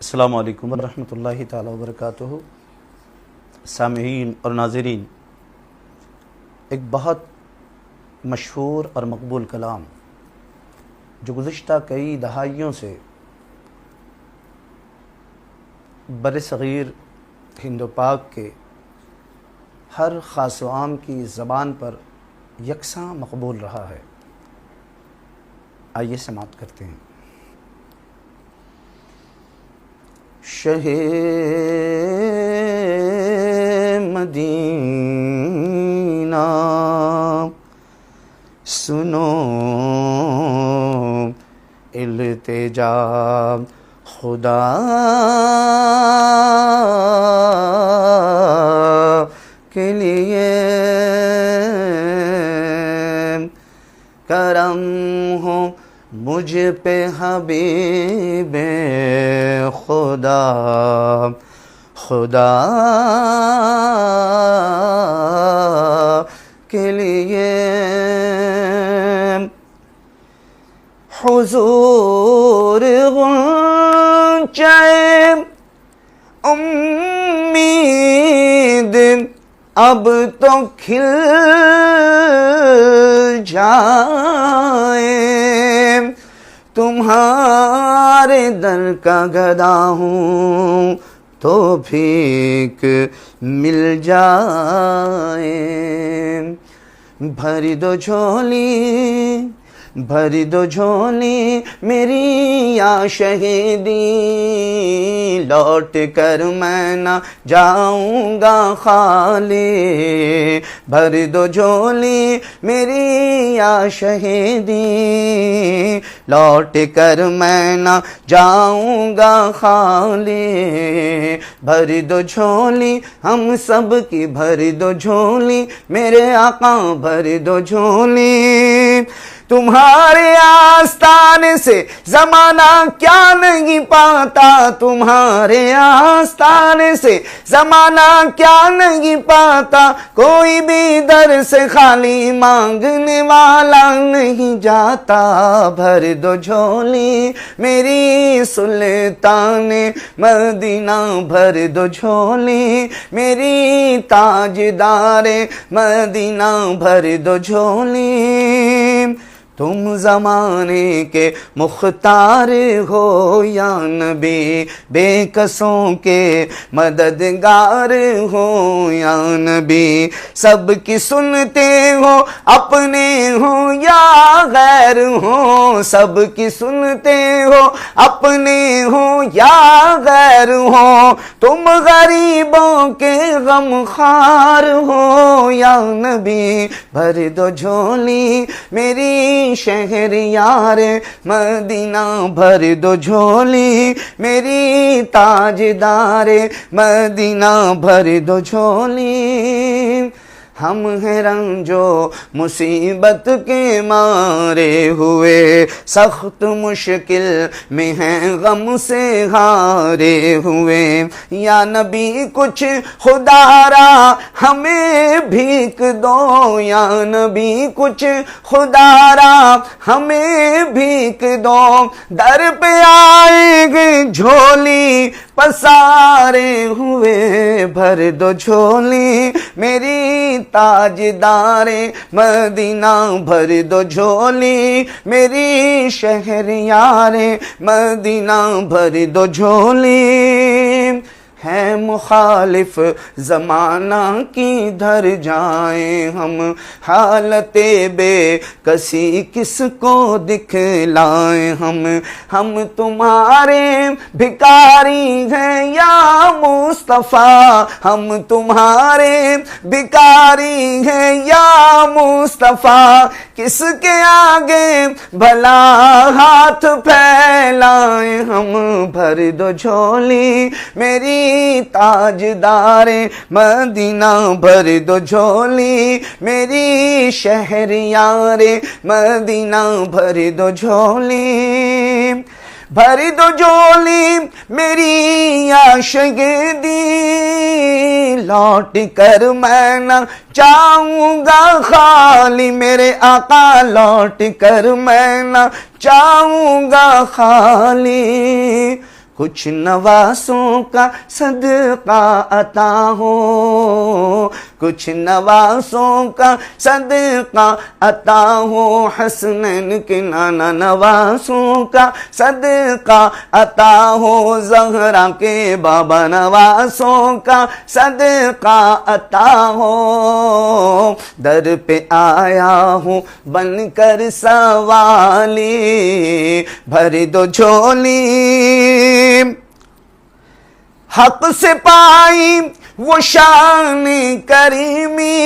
السلام علیکم ورحمۃ اللہ تعالیٰ وبرکاتہ۔ سامعین اور ناظرین، ایک بہت مشہور اور مقبول کلام جو گزشتہ کئی دہائیوں سے بر صغیر ہند و پاک کے ہر خاص و عام کی زبان پر یکساں مقبول رہا ہے، آئیے سماعت کرتے ہیں۔ شہ مدینہ سنو التجا خدا کے لیے، کرم ہو مجھ پہ حبیب خدا خدا کے لیے، حضور غنچہ امید اب تو کھل جائے، تمہارے در کا گدا ہوں تو بھیک مل جائے، بھر دو جھولی بھر دو جھولی میری یا شہیدی، لوٹ کر میں نہ جاؤں گا خالی، بھر دو جھولی میری یا شہیدی، لوٹ کر میں نہ جاؤں گا خالی، بھر دو جھولی ہم سب کی، بھر دو جھولی میرے آقا، بھر دو جھولی، تمہارے آستانے سے زمانہ کیا نہیں پاتا، تمہارے آستانے سے زمانہ کیا نہیں پاتا، کوئی بھی در سے خالی مانگنے والا نہیں جاتا، بھر دو جھولی میری سلطان مدینہ، بھر دو جھولی میری تاجدار مدینہ، بھر دو جھولی، تم زمانے کے مختار ہو یا نبی، بے کسوں کے مددگار ہو یا نبی، سب کی سنتے ہو اپنے ہو یا غیر ہو، سب کی سنتے ہو اپنے ہو یا غیر ہو، تم غریبوں کے غم خوار ہو یا نبی، بھر دو جھولی میری شہر یار مدینہ، بھر دو جھولی میری تاجدار مدینہ، بھر دو جھولی، ہم ہیں رنج و مصیبت کے مارے ہوئے، سخت مشکل میں ہیں غم سے ہارے ہوئے، یا نبی کچھ خدا را ہمیں بھیک دو، یا نبی کچھ خدا را ہمیں بھیک دو، در پہ آئے گے جھولی پسارے ہوئے، بھر دو جھولی میری تاجدار مدینہ، بھر دو جھولی میری شہر یار مدینہ، بھر دو جھولی، ہے مخالف زمانہ کی دھر جائیں ہم، حالت بے کسی کس کو دکھلائیں ہم تمہارے بھکاری ہیں یا مصطفیٰ، ہم تمہارے بھکاری ہیں یا مصطفیٰ، کس کے آگے بھلا ہاتھ پھیلائیں ہم، بھر دو جھولی میری تاجدار مدینہ، بھر دو جھولی میری شہر یار مدینہ، بھر دو جھولی، بھر دو جھولی میری عاشقی، لوٹ کر میں نہ جاؤں گا خالی، میرے آقا لوٹ کر میں نہ جاؤں گا خالی، کچھ نواسوں کا صدقہ عطا ہو، کچھ نواسوں کا صدقہ عطا ہو، حسنین کے نانا نواسوں کا صدقہ عطا ہو، زہرا کے بابا نواسوں کا صدقہ عطا ہو، در پہ آیا ہوں بن کر سوالی، بھر دو جھولی حق سے پائی وہ شان کریمی،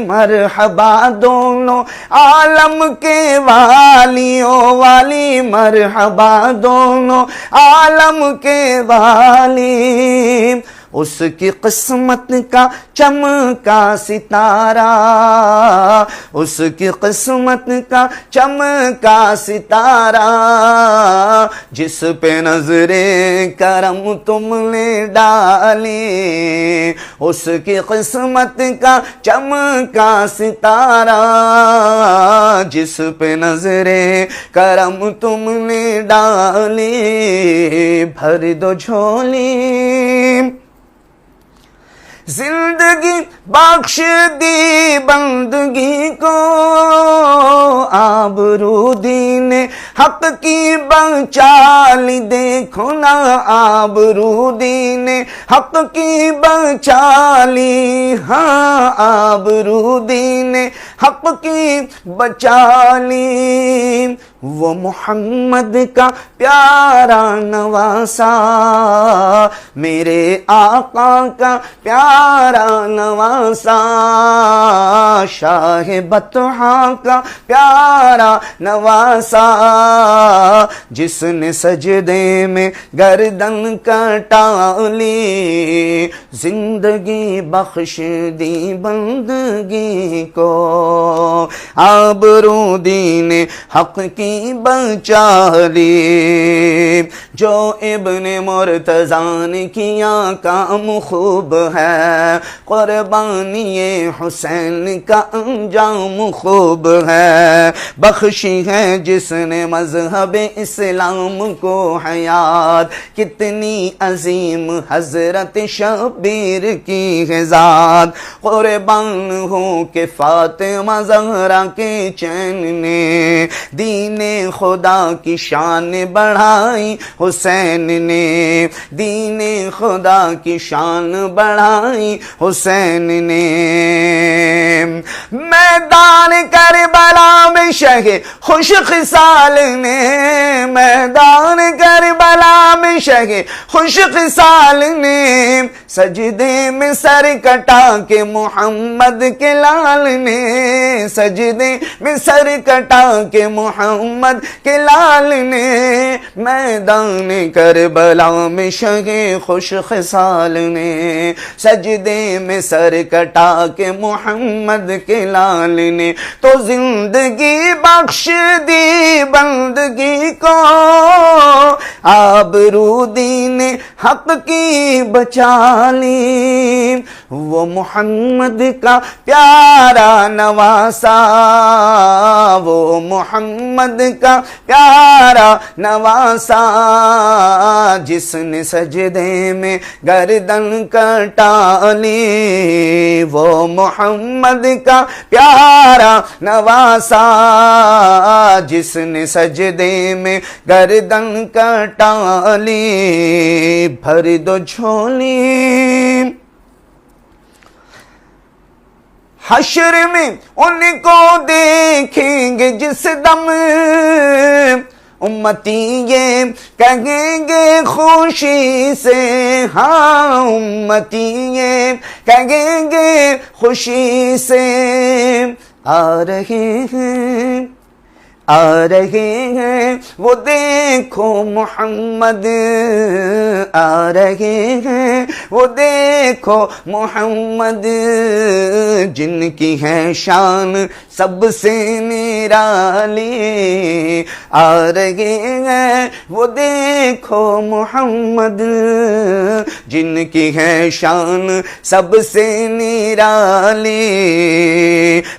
مرحبا دونوں عالم کے والیوں والی، مرحبا دونوں عالم کے والی، اس کی قسمت کا چمکا ستارہ، اس کی قسمت کا چمکا ستارہ، جس پہ نظر کرم تم نے ڈالی، اس کی قسمت کا چمکا ستارہ، جس پہ نظر کرم تم نے ڈالی، بھر دو جھولی زندگی بخش دی بندگی کو، آبرو دین حق کی بچا لی، دیکھو نا آبرو دین حق کی بچا لی، ہاں آبرو دین حق کی بچا لی، وہ محمد کا پیارا نواسا، میرے آقا کا پیارا نواسا، شاہ بطحا کا پیارا نواسا، جس نے سجدے میں گردن کٹا لی، زندگی بخش دی بندگی کو، آبرو دین حق کی بچا لی، جو ابن مرتضیٰ نے کیا کام خوب ہے، قربانی حسین کا انجام خوب ہے، بخشی ہے جس نے مذہب اسلام کو حیات، کتنی عظیم حضرت شبیر کی ہے ذات، قربان ہو کہ فاطمہ زہرا کے چین نے دین خدا کی شان بڑھائی، حسین نے دین خدا کی شان بڑھائی، حسین نے میدان کربلا میں شہ خوش خصال نے، میدان کربلا میں شہ خوش خصال نے، سجدے میں سر کٹا کے محمد کے لال نے، سجدے میں سر کٹا کے محمد کے لال نے، میدان کربلا میں شہ خوش خصال نے، سجدے میں سر کٹا کے محمد کے لال نے، تو زندگی بخش دی بندگی کو، آبرو دین حق کی بچا لی، وہ محمد کا پیارا نواسا، وہ محمد کا پیارا نواسا، جس نے سجدے میں گردن کٹا لی، وہ محمد کا پیارا نواسا، جس نے سجدے میں گردن کٹا لی، بھر دو جھولی حشر میں ان کو دیکھیں گے جس دم، امتی یہ کہیں گے خوشی سے، ہاں امتی یہ کہیں گے خوشی سے، آ رہے ہیں آ رہے ہیں وہ دیکھو محمد، آ رہے ہیں وہ دیکھو محمد، جن کی ہے شان سب سے نرالی، آ رہے ہیں وہ دیکھو محمد، جن کی ہے شان سب سے نرالی،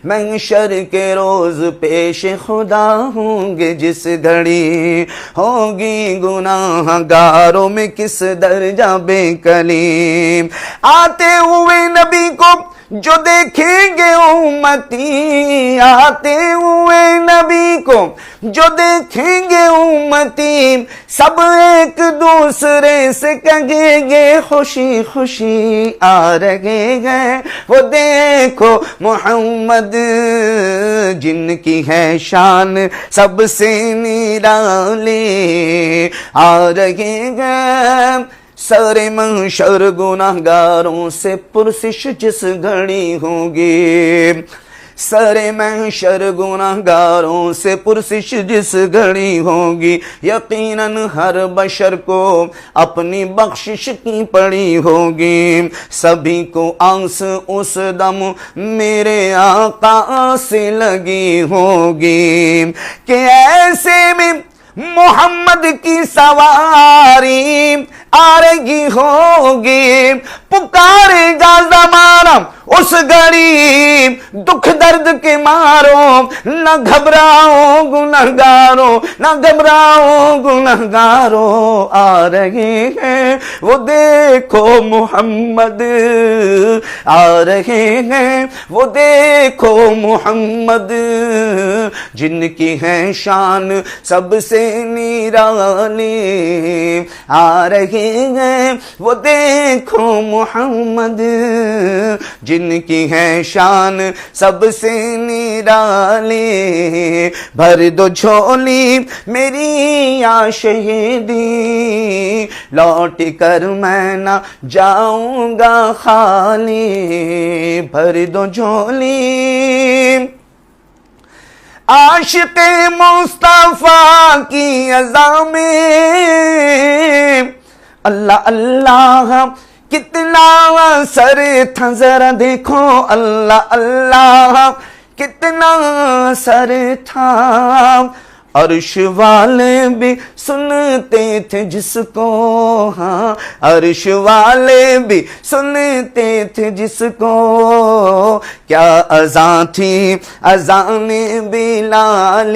محشر کے روز پیش خدا ہوں گے جس گھڑی، ہوگی گناہ گاروں میں کس درجہ بے کلیم۔ آتے ہوئے نبی کو جو دیکھیں گے امتی، آتے ہوئے نبی کو جو دیکھیں گے امتی، سب ایک دوسرے سے کہیں گے خوشی خوشی آ رہے ہیں، وہ دیکھو محمد جن کی ہے شان سب سے نرالی آ رہے ہیں۔ سر محشر گناہگاروں سے پرسش جس گھڑی ہوگی، سر محشر گناہگاروں سے پرسش جس گھڑی ہوگی، یقیناً ہر بشر کو اپنی بخشش کی پڑی ہوگی، سبھی کو آس اس دم میرے آقا سے لگی ہوگی کہ ایسے میں محمد کی سواری آ رہی ہوگی، پکارے گا زمانہ اس گھڑی دکھ درد کے مارو، نہ گھبراؤ گنہگاروں، نہ گھبراؤ گنہگاروں، آ رہے ہیں وہ دیکھو محمد، آ رہے ہیں وہ دیکھو محمد جن کی ہے شان سب سے نرالی، آ رہے ہیں وہ دیکھو محمد جن کی ہے شان سب سے نرالی، بھر دو جھولی میری یا شہیدی، لوٹ کر میں نہ جاؤں گا خالی، بھر دو جھولی عاشق مصطفیٰ کی اذاں میں، اللہ اللہ کتنا اثر تھا ذرا دیکھو، اللہ اللہ کتنا اثر تھا، عرش والے بھی سنتے تھے جس کو، ہاں عرش والے بھی سنتے تھے جس کو، کیا اذان تھی اذان بلال،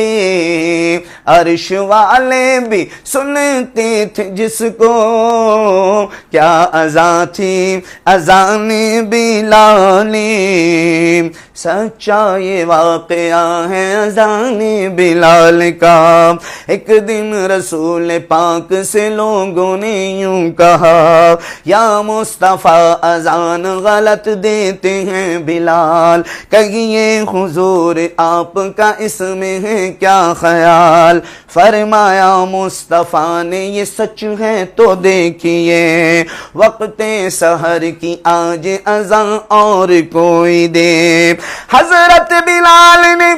عرش والے بھی سنتے تھے جس کو، کیا اذان تھی اذان بلال، سچا یہ واقعہ ہے اذان بلال کا۔ ایک دن رسول پاک سے لوگوں نے یوں کہا، یا مصطفیٰ اذان غلط دیتے ہیں بلال، کہیے حضور آپ کا اس میں ہے کیا خیال؟ فرمایا مصطفیٰ نے یہ سچ ہے تو دیکھیے، وقت سحر کی آج اذان اور کوئی دے، حضرت بلال نے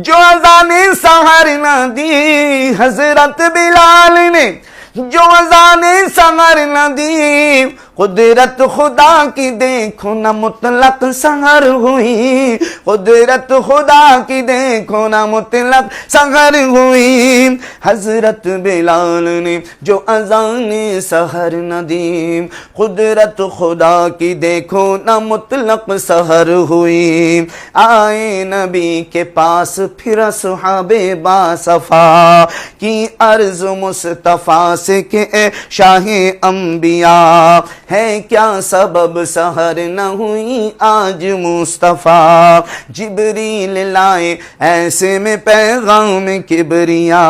جو اذان سحر نہ دی، حضرت بلال نے جو اذان سحر نہ دی، قدرت خدا کی دیکھو نہ مطلق سحر ہوئی، قدرت خدا کی دیکھو نہ مطلق سحر ہوئی، حضرت بلال نے جو اذان سحر نہ دی، قدرت خدا کی دیکھو نہ مطلق سحر ہوئی، آئے نبی کے پاس پھر اصحاب باصفا کی عرض مصطفیٰ سے کہ اے شاہ انبیاء، ہے کیا سبب سحر نہ ہوئی آج مصطفیٰ؟ جبریل لائے ایسے میں پیغام کبریا،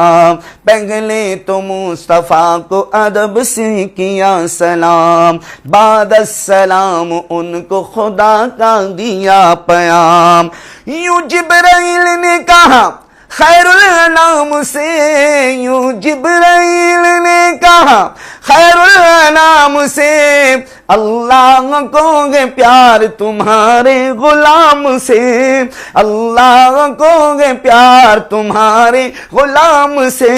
پہلے تو مصطفیٰ کو ادب سے کیا سلام، بعد السلام ان کو خدا کا دیا پیام، یوں جبریل نے کہا خیر الانام سے، یوں جبرائیل نے کہا خیر الانام سے، اللہ کو ہے پیار تمہارے غلام سے، اللہ کو ہے پیار تمہارے غلام سے،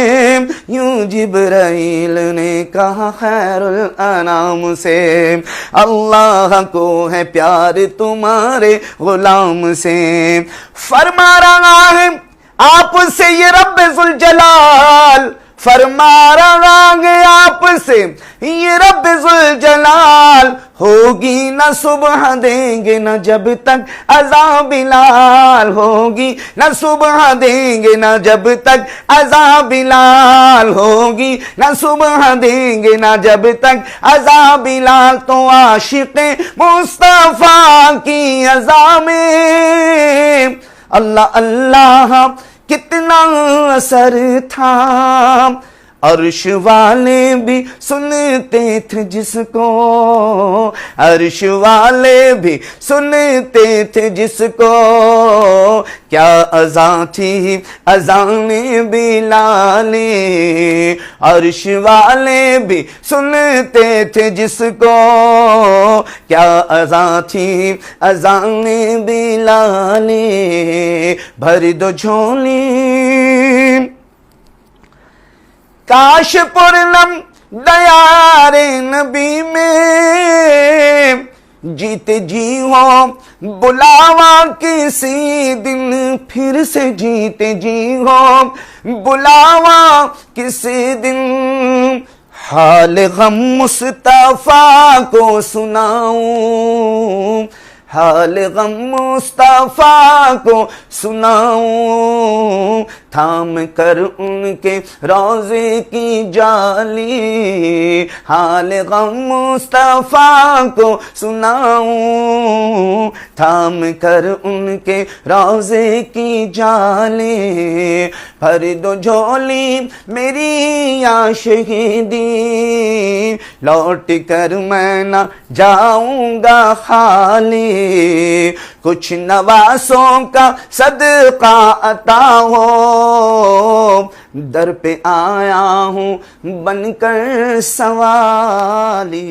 یوں جبرائیل نے کہا خیر الانام سے، اللہ کو ہے پیار تمہارے غلام سے، فرما رہا ہے آپ سے یہ رب ذوالجلال، فرما رہا ہے آپ سے یہ رب ذوالجلال، ہوگی نہ صبح دیں گے نہ جب تک اذان بلال، ہوگی نہ صبح دیں گے نہ جب تک اذان بلال، ہوگی نہ صبح دیں گے نہ جب تک اذان بلال۔ تو عاشق مصطفیٰ کی اذان میں اللہ اللہ کتنا اثر تھا، عرش والے بھی سنتے تھے جس کو، عرش والے بھی سنتے تھے جس کو، کیا اذان تھی اذان بلال، عرش والے بھی سنتے تھے جس کو، کیا اذان تھی اذان بلال۔ بھر دو جھولی کاش پرنم دیار نبی میں، جیتے جی ہو بلاوا کسی دن پھر سے، جیتے جی ہو بلاوا کسی دن، حال غم مصطفیٰ کو سناؤں، حال غم مصطفیٰ کو سناؤں، تھام کر ان کے روضے کی جالی، حال غم مصطفیٰ کو سناؤں، تھام کر ان کے روضے کی جالی۔ بھر دو جھولی میری یا شہیدی، لوٹ کر میں نہ جاؤں گا خالی، کچھ نواسوں کا صدقہ عطا ہو، در پہ آیا ہوں بن کر سوالی۔